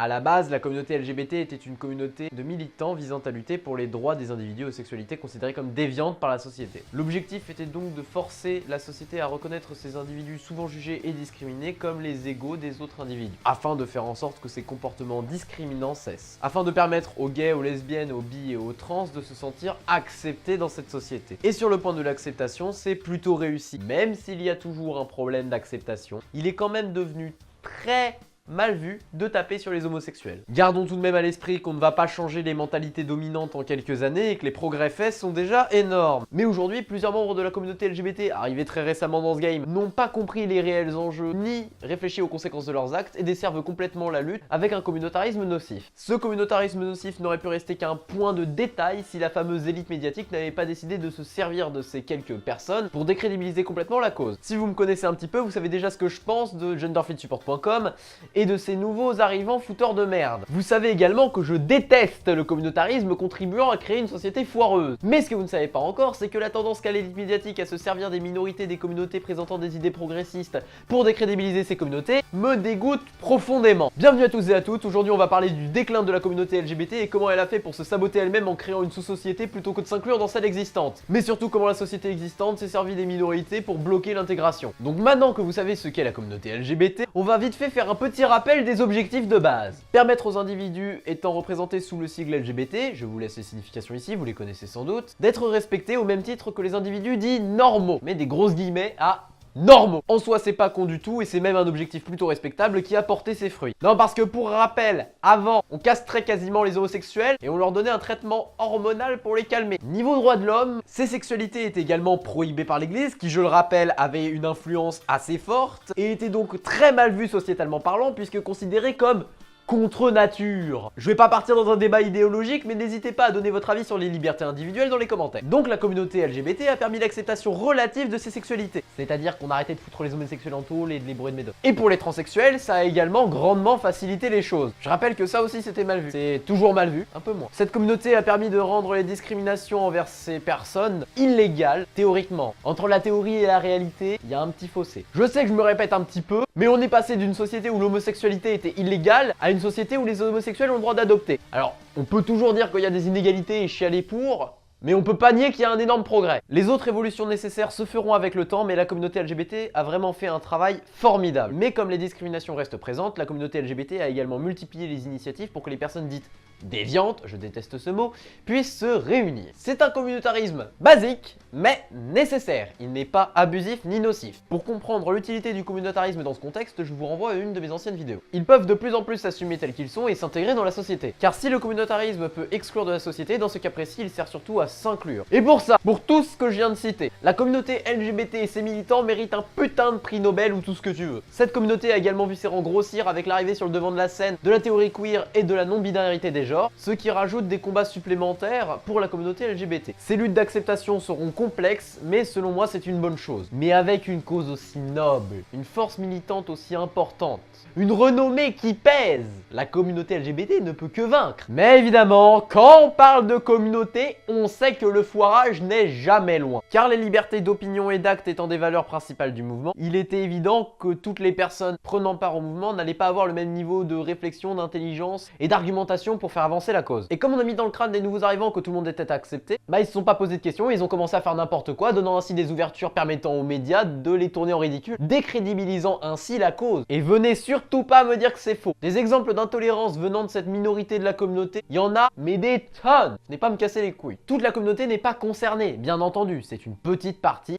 À la base, la communauté LGBT était une communauté de militants visant à lutter pour les droits des individus aux sexualités considérées comme déviantes par la société. L'objectif était donc de forcer la société à reconnaître ces individus souvent jugés et discriminés comme les égaux des autres individus, afin de faire en sorte que ces comportements discriminants cessent, afin de permettre aux gays, aux lesbiennes, aux bi et aux trans de se sentir acceptés dans cette société. Et sur le point de l'acceptation, c'est plutôt réussi. Même s'il y a toujours un problème d'acceptation, il est quand même devenu très mal vu de taper sur les homosexuels. Gardons tout de même à l'esprit qu'on ne va pas changer les mentalités dominantes en quelques années et que les progrès faits sont déjà énormes. Mais aujourd'hui, plusieurs membres de la communauté LGBT, arrivés très récemment dans ce game, n'ont pas compris les réels enjeux ni réfléchi aux conséquences de leurs actes et desservent complètement la lutte avec un communautarisme nocif. Ce communautarisme nocif n'aurait pu rester qu'un point de détail si la fameuse élite médiatique n'avait pas décidé de se servir de ces quelques personnes pour décrédibiliser complètement la cause. Si vous me connaissez un petit peu, vous savez déjà ce que je pense de genderfeedsupport.com et de ces nouveaux arrivants fouteurs de merde. Vous savez également que je déteste le communautarisme contribuant à créer une société foireuse. Mais ce que vous ne savez pas encore, c'est que la tendance qu'a l'élite médiatique à se servir des minorités des communautés présentant des idées progressistes pour décrédibiliser ces communautés me dégoûte profondément. Bienvenue à tous et à toutes, aujourd'hui on va parler du déclin de la communauté LGBT et comment elle a fait pour se saboter elle-même en créant une sous-société plutôt que de s'inclure dans celle existante. Mais surtout comment la société existante s'est servie des minorités pour bloquer l'intégration. Donc maintenant que vous savez ce qu'est la communauté LGBT, on va vite fait faire un petit rappel des objectifs de base. Permettre aux individus étant représentés sous le sigle LGBT, je vous laisse les significations ici, vous les connaissez sans doute, d'être respectés au même titre que les individus dits normaux, mais des grosses guillemets à normaux. En soi, c'est pas con du tout et c'est même un objectif plutôt respectable qui a porté ses fruits. Non, parce que pour rappel, avant, on castrait quasiment les homosexuels et on leur donnait un traitement hormonal pour les calmer. Niveau droits de l'homme, ces sexualités étaient également prohibées par l'église, qui, je le rappelle, avait une influence assez forte et était donc très mal vue sociétalement parlant puisque considérées comme contre nature. Je vais pas partir dans un débat idéologique, mais n'hésitez pas à donner votre avis sur les libertés individuelles dans les commentaires. Donc la communauté LGBT a permis l'acceptation relative de ces sexualités, c'est-à-dire qu'on a arrêté de foutre les homosexuels en tôle et de les bourrer de médocs. Et pour les transsexuels, ça a également grandement facilité les choses. Je rappelle que ça aussi c'était mal vu. C'est toujours mal vu, un peu moins. Cette communauté a permis de rendre les discriminations envers ces personnes illégales, théoriquement. Entre la théorie et la réalité, il y a un petit fossé. Je sais que je me répète un petit peu, mais on est passé d'une société où l'homosexualité était illégale à une société où les homosexuels ont le droit d'adopter. Alors, on peut toujours dire qu'il y a des inégalités et chialer pour, mais on peut pas nier qu'il y a un énorme progrès. Les autres évolutions nécessaires se feront avec le temps, mais la communauté LGBT a vraiment fait un travail formidable. Mais comme les discriminations restent présentes, la communauté LGBT a également multiplié les initiatives pour que les personnes dites déviantes, je déteste ce mot, puissent se réunir. C'est un communautarisme basique, mais nécessaire. Il n'est pas abusif ni nocif. Pour comprendre l'utilité du communautarisme dans ce contexte, je vous renvoie à une de mes anciennes vidéos. Ils peuvent de plus en plus s'assumer tels qu'ils sont et s'intégrer dans la société. Car si le communautarisme peut exclure de la société, dans ce cas précis, il sert surtout à s'inclure. Et pour ça, pour tout ce que je viens de citer, la communauté LGBT et ses militants méritent un putain de prix Nobel ou tout ce que tu veux. Cette communauté a également vu ses rangs grossir avec l'arrivée sur le devant de la scène de la théorie queer et de la non-binarité des genres, ce qui rajoute des combats supplémentaires pour la communauté LGBT. Ces luttes d'acceptation seront complexes, mais selon moi c'est une bonne chose. Mais avec une cause aussi noble, une force militante aussi importante, une renommée qui pèse, la communauté LGBT ne peut que vaincre. Mais évidemment, quand on parle de communauté, on sait que le foirage n'est jamais loin. Car les libertés d'opinion et d'acte étant des valeurs principales du mouvement, il était évident que toutes les personnes prenant part au mouvement n'allaient pas avoir le même niveau de réflexion, d'intelligence et d'argumentation pour faire avancer la cause. Et comme on a mis dans le crâne des nouveaux arrivants que tout le monde était accepté, bah ils se sont pas posé de questions, ils ont commencé à faire n'importe quoi, donnant ainsi des ouvertures permettant aux médias de les tourner en ridicule, décrédibilisant ainsi la cause. Et venez surtout pas me dire que c'est faux. Des exemples d'intolérance venant de cette minorité de la communauté, il y en a, mais des tonnes. N'est pas me casser les couilles. Toute la communauté n'est pas concernée, bien entendu, c'est une petite partie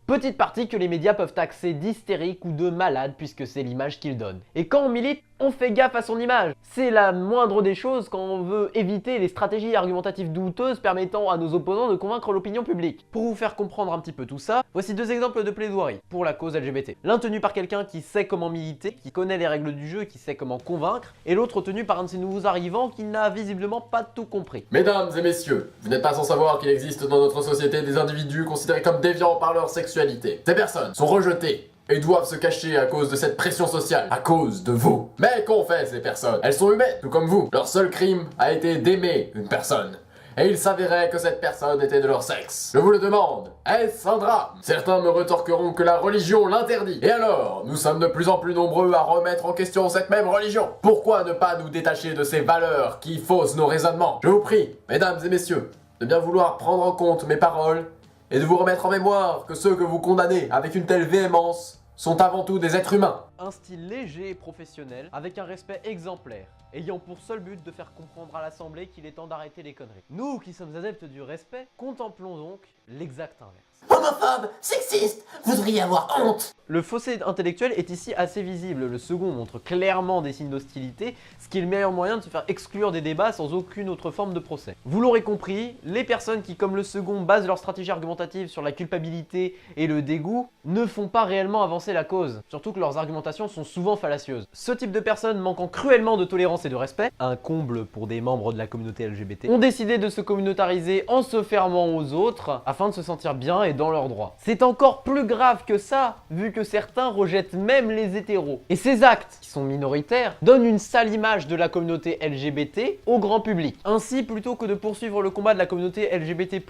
que les médias peuvent taxer d'hystérique ou de malade puisque c'est l'image qu'ils donnent. Et quand on milite, on fait gaffe à son image. C'est la moindre des choses quand on veut éviter les stratégies argumentatives douteuses permettant à nos opposants de convaincre l'opinion publique. Pour vous faire comprendre un petit peu tout ça, voici deux exemples de plaidoirie pour la cause LGBT. L'un tenu par quelqu'un qui sait comment militer, qui connaît les règles du jeu et qui sait comment convaincre, et l'autre tenu par un de ces nouveaux arrivants qui n'a visiblement pas tout compris. Mesdames et messieurs, vous n'êtes pas sans savoir qu'il existe dans notre société des individus considérés comme déviants par leur sexualité. Ces personnes sont rejetées et doivent se cacher à cause de cette pression sociale, à cause de vous. Mais qu'ont fait ces personnes? Elles sont humaines, tout comme vous. Leur seul crime a été d'aimer une personne. et il s'avérait que cette personne était de leur sexe. Je vous le demande, est-ce un drame? Certains me rétorqueront que la religion l'interdit. Et alors, nous sommes de plus en plus nombreux à remettre en question cette même religion. Pourquoi ne pas nous détacher de ces valeurs qui faussent nos raisonnements? Je vous prie, mesdames et messieurs, de bien vouloir prendre en compte mes paroles et de vous remettre en mémoire que ceux que vous condamnez avec une telle véhémence sont avant tout des êtres humains. Un style léger et professionnel, avec un respect exemplaire, ayant pour seul but de faire comprendre à l'Assemblée qu'il est temps d'arrêter les conneries. Nous, qui sommes adeptes du respect, contemplons donc l'exact inverse. Homophobe, sexiste, vous devriez avoir honte. Le fossé intellectuel est ici assez visible. Le second montre clairement des signes d'hostilité, ce qui est le meilleur moyen de se faire exclure des débats sans aucune autre forme de procès. Vous l'aurez compris, les personnes qui, comme le second, basent leur stratégie argumentative sur la culpabilité et le dégoût, ne font pas réellement avancer la cause. Surtout que leurs argumentations sont souvent fallacieuses. Ce type de personnes manquant cruellement de tolérance et de respect, un comble pour des membres de la communauté LGBT, ont décidé de se communautariser en se fermant aux autres afin de se sentir bien et dans leurs droits. C'est encore plus grave que ça, vu que certains rejettent même les hétéros. Et ces actes, qui sont minoritaires, donnent une sale image de la communauté LGBT au grand public. Ainsi, plutôt que de poursuivre le combat de la communauté LGBT+,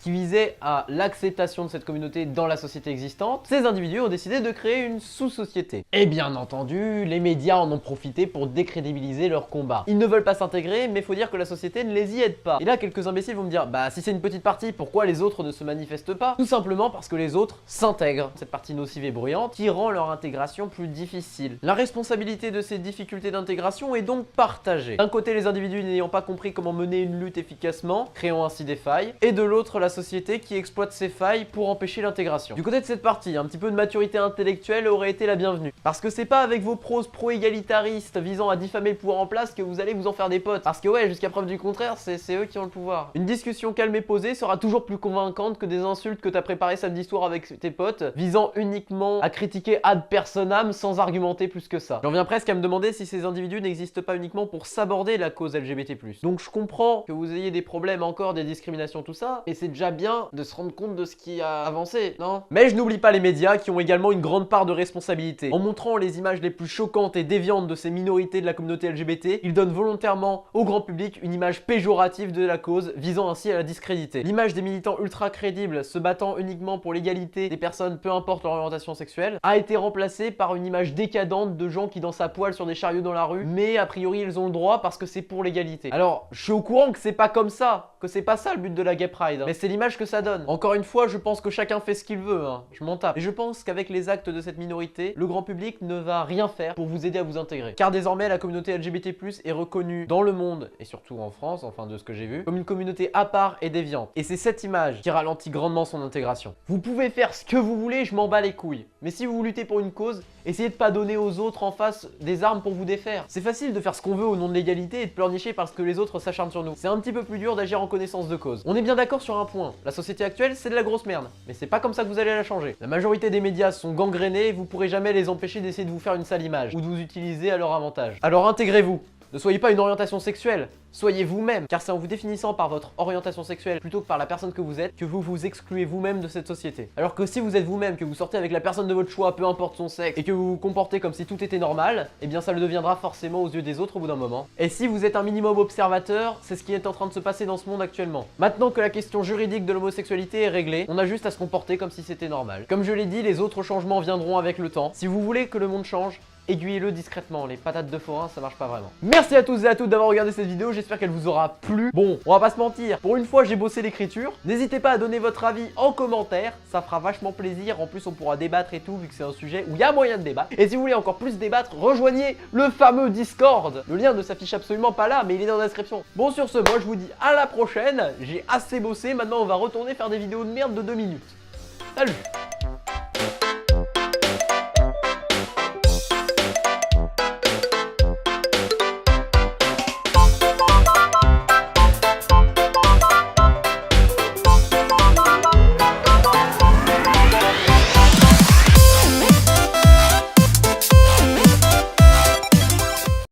qui visait à l'acceptation de cette communauté dans la société existante, ces individus ont décidé de créer une sous-société. Et bien entendu, les médias en ont profité pour décrédibiliser leur combat. Ils ne veulent pas s'intégrer, mais faut dire que la société ne les y aide pas. Et là, quelques imbéciles vont me dire, bah si c'est une petite partie, pourquoi les autres ne se manifestent pas? Tout simplement parce que les autres s'intègrent. Cette partie nocive et bruyante qui rend leur intégration plus difficile. La responsabilité de ces difficultés d'intégration est donc partagée. D'un côté, les individus n'ayant pas compris comment mener une lutte efficacement, créant ainsi des failles, et de l'autre, la société qui exploite ces failles pour empêcher l'intégration. Du côté de cette partie, un petit peu de maturité intellectuelle aurait été la bienvenue. Parce que c'est pas avec vos proses pro-égalitaristes visant à diffamer le pouvoir en place que vous allez vous en faire des potes. Parce que ouais, jusqu'à preuve du contraire, c'est eux qui ont le pouvoir. Une discussion calme et posée sera toujours plus convaincante que des insultes que t'as préparées samedi soir avec tes potes, visant uniquement à critiquer ad personam sans argumenter plus que ça. J'en viens presque à me demander si ces individus n'existent pas uniquement pour s'aborder la cause LGBT+. Donc je comprends que vous ayez des problèmes encore, des discriminations, tout ça, et c'est déjà bien de se rendre compte de ce qui a avancé, non? Mais je n'oublie pas les médias qui ont également une grande part de responsabilité. En montrant les images les plus choquantes et déviantes de ces minorités de la communauté LGBT, ils donnent volontairement au grand public une image péjorative de la cause, visant ainsi à la discréditer. L'image des militants ultra crédibles se battant uniquement pour l'égalité des personnes, peu importe leur orientation sexuelle, a été remplacée par une image décadente de gens qui dansent à poil sur des chariots dans la rue, mais a priori ils ont le droit parce que c'est pour l'égalité. Alors, je suis au courant que c'est pas comme ça, que c'est pas ça le but de la Gay Pride, mais c'est l'image que ça donne. Encore une fois, je pense que chacun fait ce qu'il veut, hein. Je m'en tape. Et je pense qu'avec les actes de cette minorité, le grand public ne va rien faire pour vous aider à vous intégrer. Car désormais, la communauté LGBT+ est reconnue dans le monde, et surtout en France, enfin de ce que j'ai vu, comme une communauté à part et déviante. Et c'est cette image qui ralentit grandement son intégration. Vous pouvez faire ce que vous voulez, je m'en bats les couilles. Mais si vous luttez pour une cause, essayez de pas donner aux autres en face des armes pour vous défaire. C'est facile de faire ce qu'on veut au nom de l'égalité et de pleurnicher parce que les autres s'acharnent sur nous. C'est un petit peu plus dur d'agir en connaissance de cause. On est bien d'accord sur un point, la société actuelle c'est de la grosse merde, mais c'est pas comme ça que vous allez la changer. La majorité des médias sont gangrénés et vous pourrez jamais les empêcher d'essayer de vous faire une sale image ou de vous utiliser à leur avantage. Alors intégrez-vous. Ne soyez pas une orientation sexuelle, soyez vous-même, car c'est en vous définissant par votre orientation sexuelle plutôt que par la personne que vous êtes que vous vous excluez vous-même de cette société. Alors que si vous êtes vous-même, que vous sortez avec la personne de votre choix, peu importe son sexe, et que vous vous comportez comme si tout était normal, eh bien ça le deviendra forcément aux yeux des autres au bout d'un moment. Et si vous êtes un minimum observateur, c'est ce qui est en train de se passer dans ce monde actuellement. Maintenant que la question juridique de l'homosexualité est réglée, on a juste à se comporter comme si c'était normal. Comme je l'ai dit, les autres changements viendront avec le temps. Si vous voulez que le monde change, aiguillez-le discrètement, les patates de forain ça marche pas vraiment. Merci à tous et à toutes d'avoir regardé cette vidéo, j'espère qu'elle vous aura plu. Bon, on va pas se mentir, pour une fois j'ai bossé l'écriture. N'hésitez pas à donner votre avis en commentaire, ça fera vachement plaisir. En plus on pourra débattre et tout vu que c'est un sujet où il y a moyen de débattre. Et si vous voulez encore plus débattre, rejoignez le fameux Discord. Le lien ne s'affiche absolument pas là, mais il est dans la description. Bon sur ce, moi je vous dis à la prochaine, j'ai assez bossé, maintenant on va retourner faire des vidéos de merde de 2 minutes. Salut!